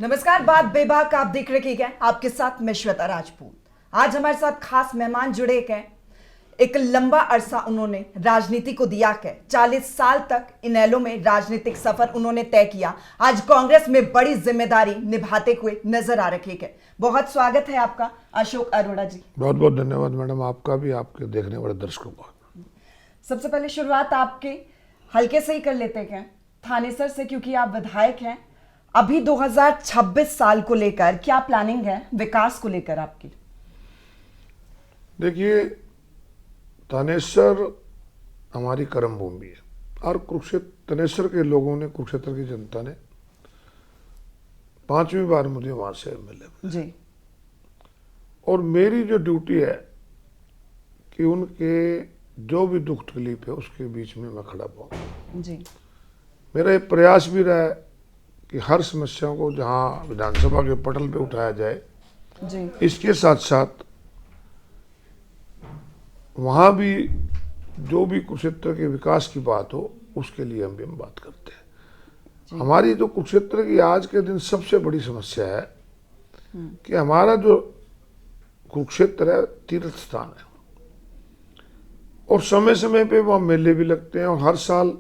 नमस्कार, बात बेबाक आप देख रहे हैं। आपके साथ मैं श्वेता राजपूत। आज हमारे साथ खास मेहमान जुड़े हैं। एक लंबा अरसा उन्होंने राजनीति को दिया है। 40 साल तक इनेलो में राजनीतिक सफर उन्होंने तय किया। आज कांग्रेस में बड़ी जिम्मेदारी निभाते हुए नजर आ रहे हैं। बहुत स्वागत है आपका अशोक अरोड़ा जी। बहुत बहुत धन्यवाद मैडम, आपका भी, आपके देखने वाले दर्शकों का। सबसे पहले शुरुआत आपके हल्के से ही कर लेते हैं, थानेसर से, क्योंकि आप विधायक हैं। अभी 2026 साल को लेकर क्या प्लानिंग है विकास को लेकर आपकी? देखिए, थानेसर हमारी कर्म भूमि है और कुरुक्षेत्र थानेसर के लोगों ने, कुरुक्षेत्र की जनता ने 5वीं बार मुझे वहां से मिले जी। और मेरी जो ड्यूटी है कि उनके जो भी दुख तकलीफ है उसके बीच में मैं खड़ा पाऊँ। जी। मेरा एक प्रयास भी रहा है कि हर समस्या को जहाँ विधानसभा के पटल पे उठाया जाए, जी। इसके साथ साथ वहाँ भी जो भी कुरुक्षेत्र के विकास की बात हो उसके लिए हम बात करते हैं। हमारी जो कुरुक्षेत्र की आज के दिन सबसे बड़ी समस्या है कि हमारा जो कुरुक्षेत्र है तीर्थ स्थान है और समय समय पे वहाँ मेले भी लगते हैं और हर साल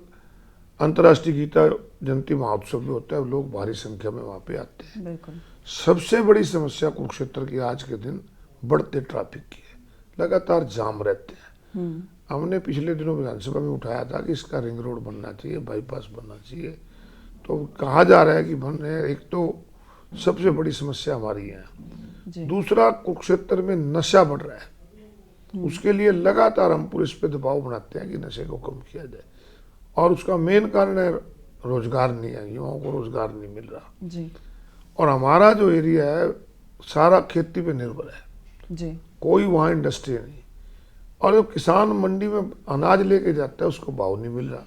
अंतर्राष्ट्रीय गीता जयंती महोत्सव भी होता है। लोग भारी संख्या में वहाँ पे आते हैं। बिल्कुल। सबसे बड़ी समस्या कुरुक्षेत्र की आज के दिन बढ़ते ट्रैफिक की है। लगातार जाम रहते हैं। हमने पिछले दिनों विधानसभा में उठाया था कि इसका रिंग रोड बनना चाहिए, बाईपास बनना चाहिए। तो कहा जा रहा है कि बन रहे हैं। एक तो सबसे बड़ी समस्या हमारी है। दूसरा, कुरुक्षेत्र में नशा बढ़ रहा है। उसके लिए लगातार हम पुलिस पे दबाव बनाते हैं कि नशे को कम किया जाए और उसका मेन कारण है रोजगार नहीं है, युवाओं को रोजगार नहीं मिल रहा। जी। और हमारा जो एरिया है सारा खेती पे निर्भर है। जी। कोई वहाँ इंडस्ट्री नहीं और जब किसान मंडी में अनाज लेके जाता है उसको भाव नहीं मिल रहा।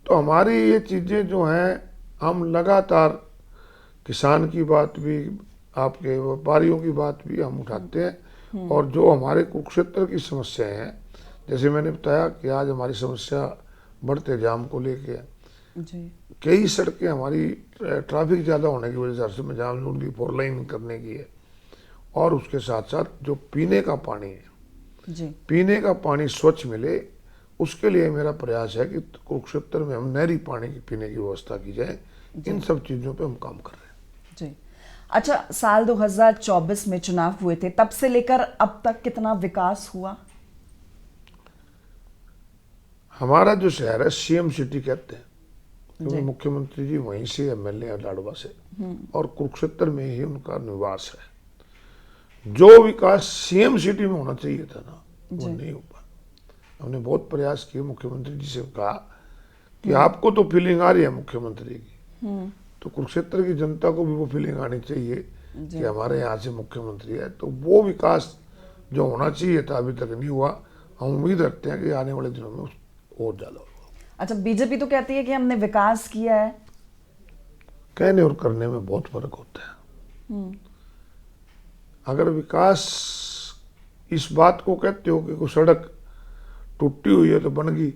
तो हमारी ये चीज़ें जो हैं, हम लगातार किसान की बात भी, आपके व्यापारियों की बात भी हम उठाते हैं। और जो हमारे कुरुक्षेत्र की समस्याएं हैं, जैसे मैंने बताया कि आज हमारी समस्या बढ़ते जाम को लेके है। कई सड़कें हमारी ट्रैफिक ज़्यादा होने की वजह से हर समय जाम, उनकी 4 लाइन करने की है। और उसके साथ साथ जो पीने का पानी है, पीने का पानी स्वच्छ मिले, उसके लिए मेरा प्रयास है कि कुरुक्षेत्र में हम नहरी पानी की पीने की व्यवस्था की जाए। इन सब चीज़ों पे हम काम कर रहे हैं। जी। अच्छा, साल 2024 में चुनाव हुए थे, तब से लेकर अब तक कितना विकास हुआ? हमारा जो शहर है सीएम सिटी कहते हैं, क्योंकि मुख्यमंत्री जी वहीं से, एमएलए है लाडवा से, और कुरुक्षेत्र में ही उनका निवास है। जो विकास सीएम सिटी में होना चाहिए था ना, वो नहीं हो पाया। हमने बहुत प्रयास किए, मुख्यमंत्री जी से कहा कि आपको तो फीलिंग आ रही है मुख्यमंत्री की, तो कुरुक्षेत्र की जनता को भी वो फीलिंग आनी चाहिए कि हमारे यहाँ से मुख्यमंत्री है। तो वो विकास जो होना चाहिए था अभी तक नहीं हुआ। हम उम्मीद रखते हैं कि आने वाले दिनों में और ज्यादा होगा। अच्छा, बीजेपी तो कहती है कि हमने विकास किया है। कहने और करने में बहुत फर्क होता है। अगर विकास इस बात को कहते हो कि कोई सड़क टूटी हुई है तो बन गई,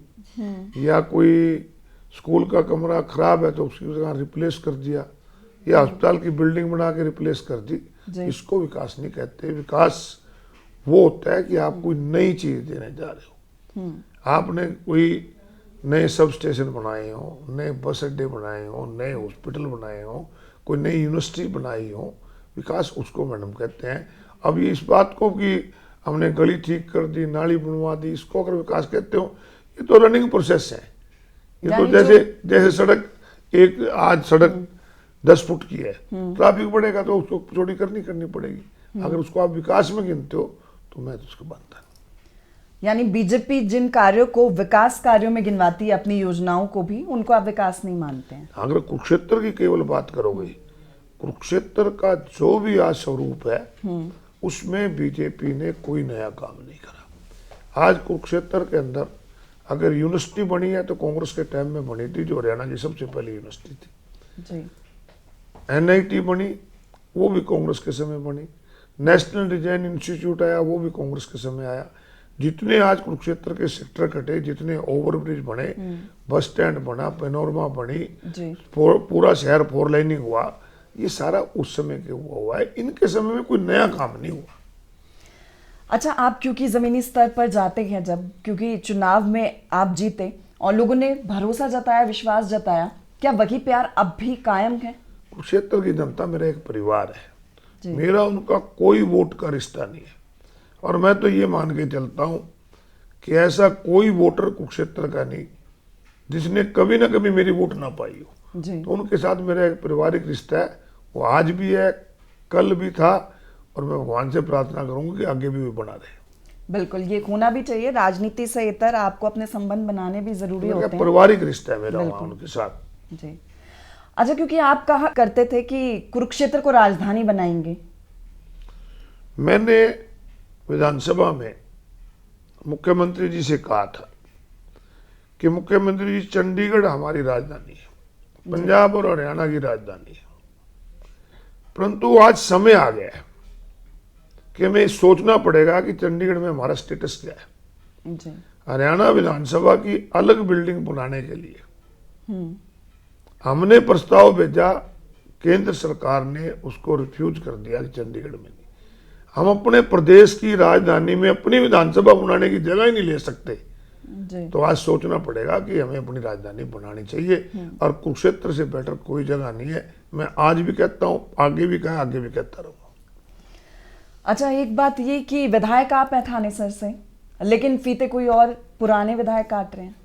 या कोई स्कूल का कमरा खराब है तो उसकी जगह रिप्लेस कर दिया, या अस्पताल की बिल्डिंग बना के रिप्लेस कर दी, इसको विकास नहीं कहते। विकास वो होता है कि आप कोई नई चीज देने जा रहे हो। आपने कोई नए सब स्टेशन बनाए हो, नए बस अड्डे बनाए हो, नए हॉस्पिटल बनाए हो, कोई नई यूनिवर्सिटी बनाई हो, विकास उसको मैडम कहते हैं। अब ये इस बात को कि हमने गली ठीक कर दी, नाली बनवा दी, इसको अगर विकास कहते हो, ये तो रनिंग प्रोसेस है। ये तो जैसे सड़क, एक आज सड़क 10 फुट की है, ट्रैफिक बढ़ेगा तो उसको चौड़ी करनी पड़ेगी। अगर उसको आप विकास में गिनते हो तो मैं तो उसको मानता हूँ। यानी बीजेपी जिन कार्यों को विकास कार्यों में गिनवाती है, अपनी योजनाओं को भी, उनको आप विकास नहीं मानते हैं? अगर कुरुक्षेत्र की केवल बात करोगे, कुरुक्षेत्र का जो भी आज स्वरूप है उसमें बीजेपी ने कोई नया काम नहीं करा। आज कुरुक्षेत्र के अंदर अगर यूनिवर्सिटी बनी है तो कांग्रेस के टाइम में बनी थी, जो हरियाणा की सबसे पहली यूनिवर्सिटी थी। एनआईटी बनी, वो भी कांग्रेस के समय बनी। नेशनल डिजाइन इंस्टीट्यूट आया, वो भी कांग्रेस के समय आया। जितने आज कुरुक्षेत्र के सेक्टर कटे, जितने ओवरब्रिज बने, बस स्टैंड बना, पेनोरमा बनी, पूरा शहर 4 लाइनिंग हुआ, ये सारा उस समय के हुआ है, इनके समय में कोई नया काम नहीं हुआ। अच्छा, आप क्योंकि जमीनी स्तर पर जाते हैं जब, क्योंकि चुनाव में आप जीते और लोगों ने भरोसा जताया, विश्वास जताया, क्या वही प्यार अब भी कायम है? कुरुक्षेत्र की जनता मेरा एक परिवार है, जी। मेरा उनका कोई वोट का रिश्ता नहीं है। और मैं तो ये मान के चलता हूँ कि ऐसा कोई वोटर कुरुक्षेत्र का नहीं जिसने कभी ना कभी मेरी वोट ना पाई हो। जी। तो उनके साथ मेरा एक पारिवारिक रिश्ता है, वो आज भी है, कल भी था, और मैं भगवान से प्रार्थना करूंगा कि आगे भी वो बना रहे। बिल्कुल, ये होना भी चाहिए। राजनीति से इतर आपको अपने संबंध बनाने भी जरूरी तो होते हैं। पारिवारिक रिश्ता है मेरा वहाँ बिल्कुल। उनके साथ। जी। अच्छा, क्योंकि आप कहा करते थे कि कुरुक्षेत्र को राजधानी बनाएंगे। मैंने विधानसभा में मुख्यमंत्री जी से कहा था कि मुख्यमंत्री जी, चंडीगढ़ हमारी राजधानी है, पंजाब और हरियाणा की राजधानी है, परंतु आज समय आ गया है कि हमें सोचना पड़ेगा कि चंडीगढ़ में हमारा स्टेटस क्या है। जी। हरियाणा विधानसभा की अलग बिल्डिंग बनाने के लिए हमने प्रस्ताव भेजा, केंद्र सरकार ने उसको रिफ्यूज कर दिया कि चंडीगढ़ में नहीं। हम अपने प्रदेश की राजधानी में अपनी विधानसभा बनाने की जगह ही नहीं ले सकते। जी। तो आज सोचना पड़ेगा कि हमें अपनी राजधानी बनानी चाहिए, और कुरुक्षेत्र से बेटर कोई जगह नहीं है। मैं आज भी कहता हूँ, आगे भी कहा, आगे भी कहता रहूँगा। अच्छा, एक बात ये कि विधायक आप हैं थानेसर से, लेकिन फीते कोई और पुराने विधायक काट रहे हैं।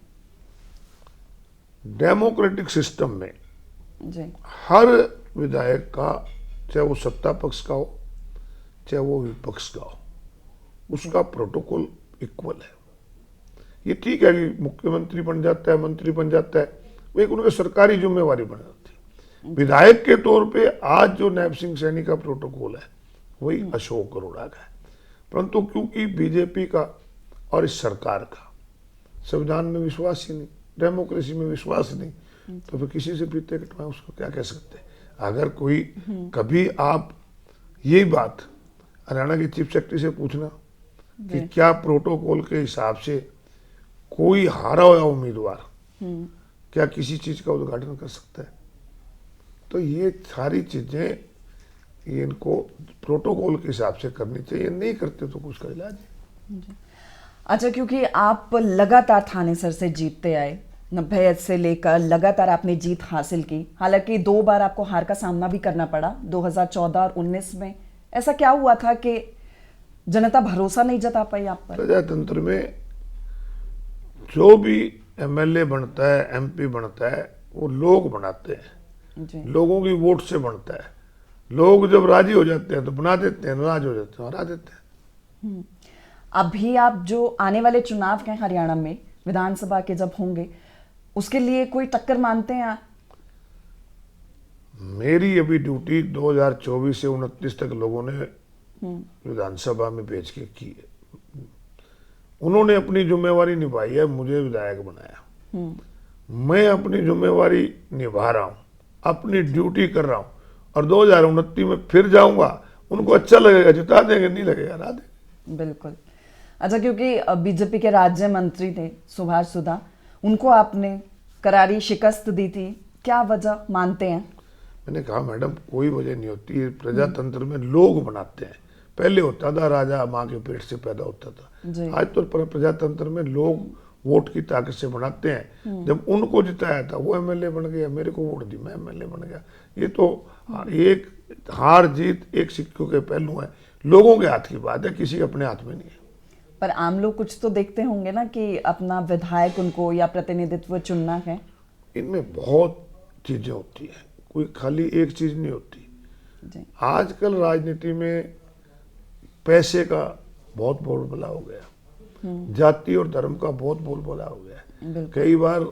डेमोक्रेटिक सिस्टम में जी। हर विधायक का, चाहे वो सत्ता पक्ष का हो चाहे वो विपक्ष का हो, उसका प्रोटोकॉल इक्वल है। ये ठीक है कि मुख्यमंत्री बन जाता है, मंत्री बन जाता है, वो एक उनकी सरकारी जिम्मेवारी बन जाती है। विधायक के तौर पे आज जो नैब सिंह सैनी का प्रोटोकॉल है वही अशोक अरोड़ा का है, परंतु क्योंकि बीजेपी का और इस सरकार का संविधान में विश्वास ही नहीं, डेमोक्रेसी में विश्वास नहीं, तो फिर किसी से फीते कटवाएं, उसको क्या कह सकते हैं। अगर कोई कभी आप यही बात हरियाणा के चीफ सेक्रेटरी से पूछना कि क्या प्रोटोकॉल के हिसाब से कोई हारा हुआ उम्मीदवार क्या किसी चीज का उद्घाटन कर सकता है। तो ये सारी चीजें ये इनको प्रोटोकॉल के हिसाब से करनी चाहिए, नहीं करते तो कुछ का इलाज है। अच्छा, क्योंकि आप लगातार थानेसर से जीतते आए, 90 से लेकर लगातार आपने जीत हासिल की, हालांकि 2 बार आपको हार का सामना भी करना पड़ा, 2014 और 19 में। ऐसा क्या हुआ था कि जनता भरोसा नहीं जता पाई आप पर? प्रजातंत्र में जो भी एमएलए बनता है, एमपी बनता है, वो लोग बनाते हैं। जी। लोगों की वोट से बनता है। लोग जब राजी हो जाते हैं तो बना देते हैं, नाराज हो जाते हैं हरा देते हैं। अभी आप जो आने वाले चुनाव हैं हरियाणा में विधानसभा के जब होंगे, उसके लिए कोई टक्कर मानते हैं आप? मेरी अभी ड्यूटी 2024 से 29 तक लोगों ने विधानसभा में भेज के की है। उन्होंने अपनी जिम्मेवारी निभाई है, मुझे विधायक बनाया। मैं अपनी जिम्मेवारी निभा रहा हूँ, अपनी ड्यूटी कर रहा हूँ, और 2029 में फिर जाऊंगा। उनको अच्छा लगेगा जिता देंगे, नहीं लगेगा हरा देंगे। बिल्कुल। अच्छा, क्योंकि बीजेपी के राज्य मंत्री थे सुभाष सुधा, उनको आपने करारी शिकस्त दी थी, क्या वजह मानते हैं? मैंने कहा मैडम, कोई वजह नहीं होती है, प्रजातंत्र में लोग बनाते हैं। पहले होता था राजा माँ के पेट से पैदा होता था, आज तो प्रजातंत्र में लोग वोट की ताकत से बनाते हैं। जब उनको जिताया था वो एमएलए बन गया, मेरे को वोट दी, मैं एमएलए बन गया। ये तो एक हार जीत एक सिक्के के पहलू है, लोगों के हाथ की बात है, किसी अपने हाथ में नहीं है। पर आम लोग कुछ तो देखते होंगे ना कि अपना विधायक उनको या प्रतिनिधित्व चुनना है। इनमें बहुत चीजें होती है, कोई खाली एक चीज नहीं होती। जी। आजकल राजनीति में पैसे का बहुत बोलबाला हो गया, जाति और धर्म का बहुत बोलबाला हो गया। कई बार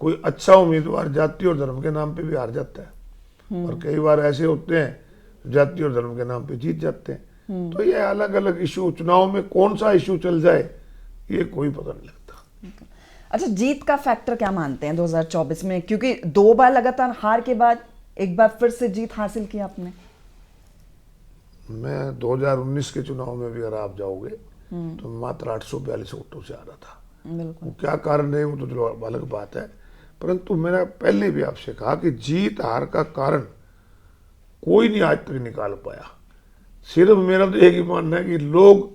कोई अच्छा उम्मीदवार जाति और धर्म के नाम पे भी हार जाता है, और कई बार ऐसे होते हैं जाति और धर्म के नाम पे जीत जाते हैं। तो ये अलग अलग इशू, चुनाव में कौन सा इशू चल जाए ये कोई पता नहीं लगता। अच्छा, जीत का फैक्टर क्या मानते हैं 2024 में, क्योंकि 2 बार लगातार हार के बाद एक बार फिर से जीत हासिल की आपने? मैं 2019 के चुनाव में भी अगर आप जाओगे तो मात्र 842 वोटों से आ रहा था। बिल्कुल। वो क्या कारण है वो तो चलो अलग बात है, परंतु मैंने पहले भी आपसे कहा कि जीत हार का कारण कोई नहीं आज तक निकाल पाया। सिर्फ मेरा तो एक ही मानना है कि लोग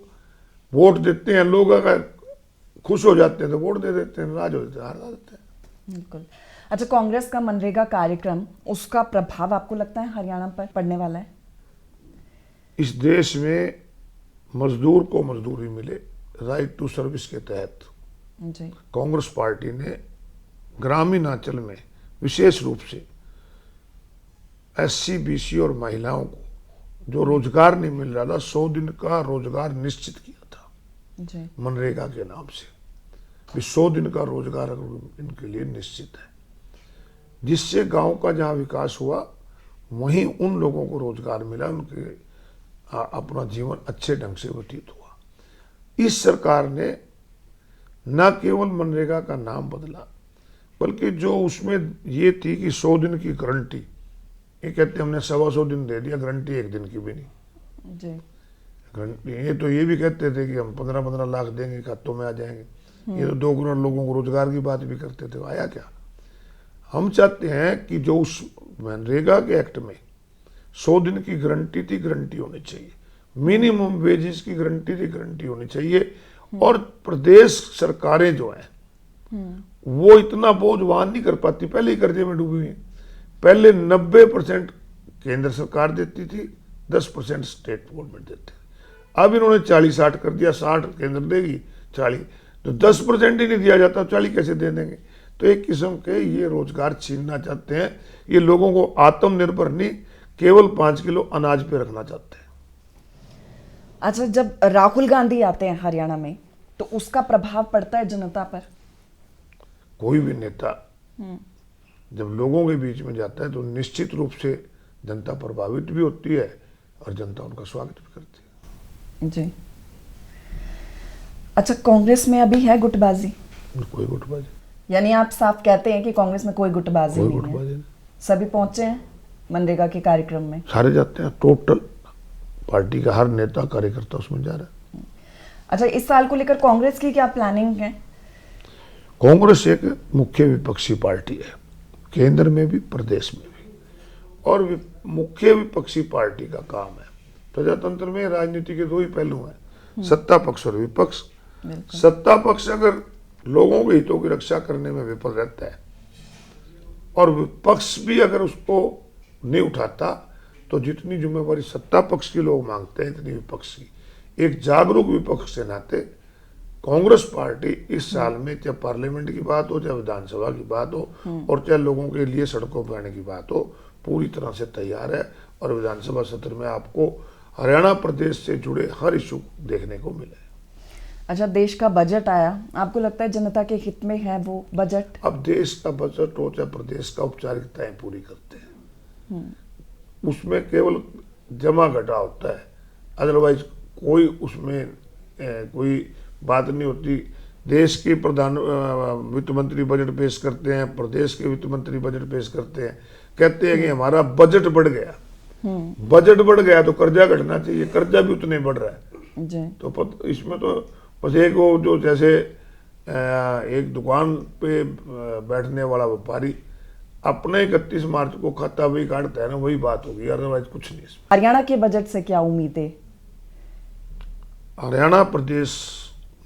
वोट देते हैं, लोग अगर खुश हो जाते हैं तो वोट दे देते हैं, नाराज हो जाते हैं हार जाते हैं। बिल्कुल। अच्छा, कांग्रेस का मनरेगा कार्यक्रम, उसका प्रभाव आपको लगता है हरियाणा पर पड़ने वाला है? इस देश में मजदूर को मजदूरी मिले, राइट टू सर्विस के तहत जी। कांग्रेस पार्टी ने ग्रामीण अंचल में विशेष रूप से SC BC और महिलाओं को जो रोजगार नहीं मिल रहा था, 100 दिन का रोजगार निश्चित किया था जी। मनरेगा के नाम से। भी 100 दिन का रोजगार इनके लिए निश्चित है, जिससे गांव का जहां विकास हुआ वहीं उन लोगों को रोजगार मिला, उनके अपना जीवन अच्छे ढंग से व्यतीत हुआ। इस सरकार ने न केवल मनरेगा का नाम बदला, बल्कि जो उसमें ये थी कि 100 दिन की गारंटी, ये कहते हमने 125 दिन दे दिया, गारंटी 1 दिन की भी नहीं जी। गारंटी। ये तो ये भी कहते थे कि हम 15-15 लाख देंगे, खातों में आ जाएंगे। ये तो 2 करोड़ लोगों को रोजगार की बात भी करते थे, आया क्या? हम चाहते हैं कि जो उस मनरेगा के एक्ट में 100 दिन की गारंटी थी, गारंटी होनी चाहिए। मिनिमम वेजेस की गारंटी थी, गारंटी होनी चाहिए। और प्रदेश सरकारें जो हैं वो इतना बोझ वहन नहीं कर पाती, पहले ही कर्जे में डूबी हुई हैं। पहले 90% केंद्र सरकार देती थी, 10% स्टेट गवर्नमेंट देते थे। अब इन्होंने 40-60 कर दिया, 60 केंद्र देगी, 40 तो 10% ही नहीं दिया जाता, 40 कैसे दे देंगे? तो एक किस्म के ये रोजगार छीनना चाहते हैं। ये लोगों को आत्मनिर्भर नहीं, केवल 5 किलो अनाज पे रखना चाहते हैं। अच्छा, जब राहुल गांधी आते हैं हरियाणा में तो उसका प्रभाव पड़ता है जनता पर? कोई भी नेता जब लोगों के बीच में जाता है तो निश्चित रूप से जनता प्रभावित भी होती है और जनता उनका स्वागत भी करती है। जी। अच्छा, कांग्रेस में अभी है गुटबाजी? कोई गुटबाजी, यानी आप साफ कहते हैं कि कांग्रेस में कोई गुटबाजी कोई नहीं गुटबाजी है? नहीं। सभी पहुंचे हैं मनरेगा के कार्यक्रम में? सारे जाते हैं, टोटल पार्टी का हर नेता कार्यकर्ता उसमें जा रहा है। अच्छा, इस साल को लेकर कांग्रेस की क्या प्लानिंग है? कांग्रेस एक मुख्य विपक्षी पार्टी है, केंद्र में भी प्रदेश में भी। और मुख्य विपक्षी पार्टी का काम है, प्रजातंत्र में राजनीति के 2 ही पहलू हैं, सत्ता पक्ष और विपक्ष। सत्ता पक्ष अगर लोगों के हितों की रक्षा करने में विफल रहता है और विपक्ष भी अगर उसको नहीं उठाता, तो जितनी जिम्मेवारी सत्ता पक्ष के लोग मांगते हैं इतनी विपक्ष की। एक जागरूक विपक्ष के नाते कांग्रेस पार्टी इस साल में, चाहे पार्लियामेंट की बात हो, चाहे विधानसभा की बात हो, और चाहे लोगों के लिए सड़कों पर आने की बात हो, पूरी तरह से तैयार है। और विधानसभा सत्र में आपको हरियाणा प्रदेश से जुड़े हर इशू देखने को मिले। अच्छा, देश का बजट आया, आपको लगता है जनता के हित में है वो बजट? अब देश का बजट हो चाहे प्रदेश का, औपचारिकताएं पूरी करते हैं, उसमें केवल जमा घटा होता है, अदरवाइज कोई उसमें कोई बात नहीं होती। देश के प्रधान वित्त मंत्री बजट पेश करते हैं, प्रदेश के वित्त मंत्री बजट पेश करते हैं, कहते हैं कि हमारा बजट बढ़ गया। बजट बढ़ गया तो कर्जा घटना चाहिए, कर्जा भी उतने बढ़ रहा है जी। तो इसमें तो बस एक वो जो जैसे एक दुकान पे बैठने वाला व्यापारी अपने 31 मार्च को खाता वही काटता है ना, वही बात होगी, अदरवाइज कुछ नहीं। हरियाणा के बजट से क्या उम्मीद है? हरियाणा प्रदेश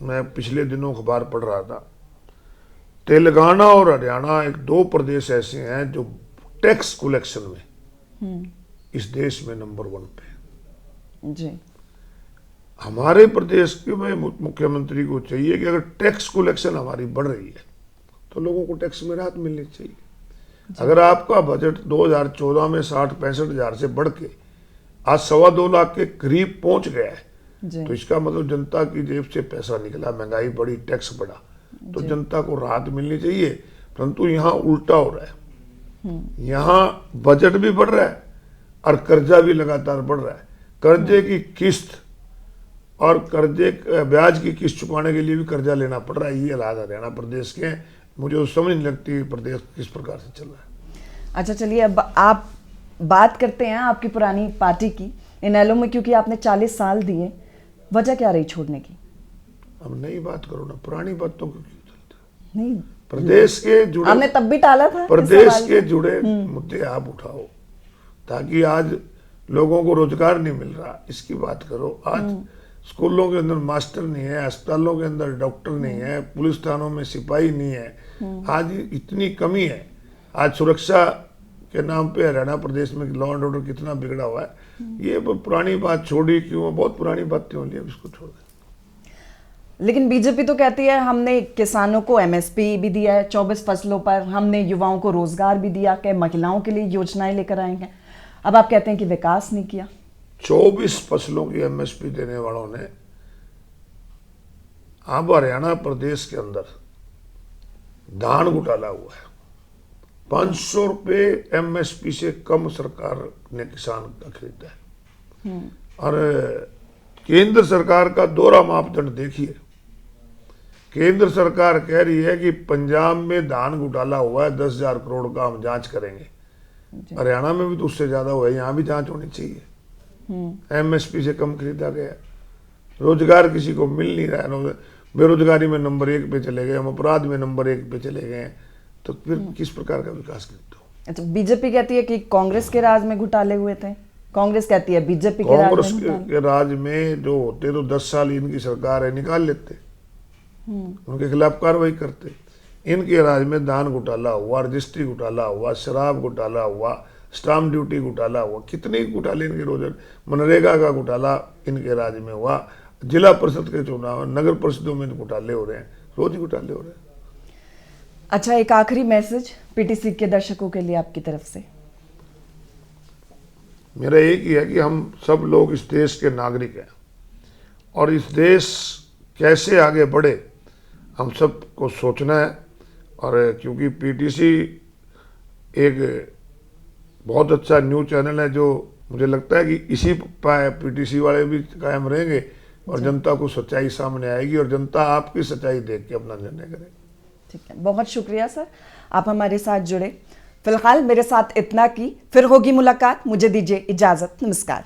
में पिछले दिनों अखबार पढ़ रहा था, तेलंगाना और हरियाणा एक 2 प्रदेश ऐसे हैं जो टैक्स कलेक्शन में इस देश में नंबर 1 पे। जी। हमारे प्रदेश के में मुख्यमंत्री को चाहिए कि अगर टैक्स कलेक्शन हमारी बढ़ रही है तो लोगों को टैक्स में राहत मिलनी चाहिए। अगर आपका बजट 2014 में 60-65 हजार से बढ़ के आज 2.25 लाख के करीब पहुंच गया है, तो इसका मतलब जनता की जेब से पैसा निकला, महंगाई बढ़ी, टैक्स बढ़ा, तो जनता को राहत मिलनी चाहिए। परंतु यहाँ उल्टा हो रहा है, यहाँ बजट भी बढ़ रहा है और कर्जा भी लगातार बढ़ रहा है। कर्जे की किस्त और कर्जे ब्याज की किस्त चुकाने के लिए भी कर्जा लेना पड़ रहा है। ये हालात हरियाणा प्रदेश के हैं। मुझे तो समझ नहीं लगती प्रदेश किस प्रकार से चल रहा है। अच्छा, चलिए अब आप बात करते हैं आपकी पुरानी पार्टी की, इनेलो में, क्योंकि आपने 40 साल दिए, वजह क्या रही छोड़ने की? अब नई बात करो ना, पुरानी बातों को क्यों चलता? नहीं, प्रदेश के जुड़े, आपने तब भी टाला था। प्रदेश के जुड़े मुद्दे आप उठाओ ताकि आज लोगों को रोजगार नहीं मिल रहा, इसकी बात करो। आज स्कूलों के अंदर मास्टर नहीं है, अस्पतालों के अंदर डॉक्टर नहीं है, पुलिस थानों में सिपाही नहीं है। आज इतनी कमी है। आज सुरक्षा के नाम पे हरियाणा प्रदेश में लॉ एंड ऑर्डर कितना बिगड़ा हुआ है। ये पुरानी बात छोड़ी क्यों, बहुत पुरानी बातें हो ली, अब इसको छोड़ दें। लेकिन बीजेपी तो कहती है हमने किसानों को एमएसपी भी दिया है 24 फसलों पर, हमने युवाओं को रोजगार भी दिया, कि महिलाओं के लिए योजनाएं लेकर आएंगे। अब आप कहते हैं कि विकास नहीं किया। 24 फसलों की एमएसपी देने वालों ने अब हरियाणा प्रदेश के अंदर धान घोटाला हुआ है। 500 रुपए एमएसपी से कम सरकार ने किसान का खरीदा है। और केंद्र सरकार का दोहरा मापदंड देखिए। केंद्र सरकार कह रही है कि पंजाब में धान घोटाला हुआ है, 10,000 करोड़ का हम जांच करेंगे। हरियाणा में भी तो उससे ज्यादा हुआ है, यहाँ भी जांच होनी चाहिए। एमएसपी से कम खरीदा गया। रोजगार किसी को मिल नहीं रहा है, बेरोजगारी में नंबर 1 पे चले गए हम, अपराध में नंबर 1 पे चले गए हैं, तो फिर किस प्रकार का विकास करते हो? अच्छा, बीजेपी कहती है कि कांग्रेस के राज में घोटाले हुए थे, कांग्रेस कहती है बीजेपी के राज कांग्रेस में के राज में जो होते तो 10 साल इनकी सरकार है निकाल लेते, उनके खिलाफ कार्रवाई करते। इनके राज में धान घोटाला हुआ, रजिस्ट्री घोटाला हुआ, शराब घोटाला हुआ, स्टाम्प ड्यूटी घोटाला हुआ, कितने घोटाले इनके रोज, मनरेगा का घोटाला इनके राज में हुआ, जिला परिषद के चुनाव, नगर परिषदों में घोटाले हो रहे हैं, रोज घोटाले हो रहे हैं। अच्छा, एक आखिरी मैसेज पीटीसी के दर्शकों के लिए आपकी तरफ से। मेरा एक ही है कि हम सब लोग इस देश के नागरिक हैं और इस देश कैसे आगे बढ़े हम सबको सोचना है। और क्योंकि पीटीसी एक बहुत अच्छा न्यूज़ चैनल है, जो मुझे लगता है कि इसी पर पीटीसी वाले भी कायम रहेंगे और जनता को सच्चाई सामने आएगी और जनता आपकी सच्चाई देख के अपना निर्णय करेगी। ठीक है, बहुत शुक्रिया सर, आप हमारे साथ जुड़े। फिलहाल मेरे साथ इतना की, फिर होगी मुलाकात। मुझे दीजिए इजाजत, नमस्कार।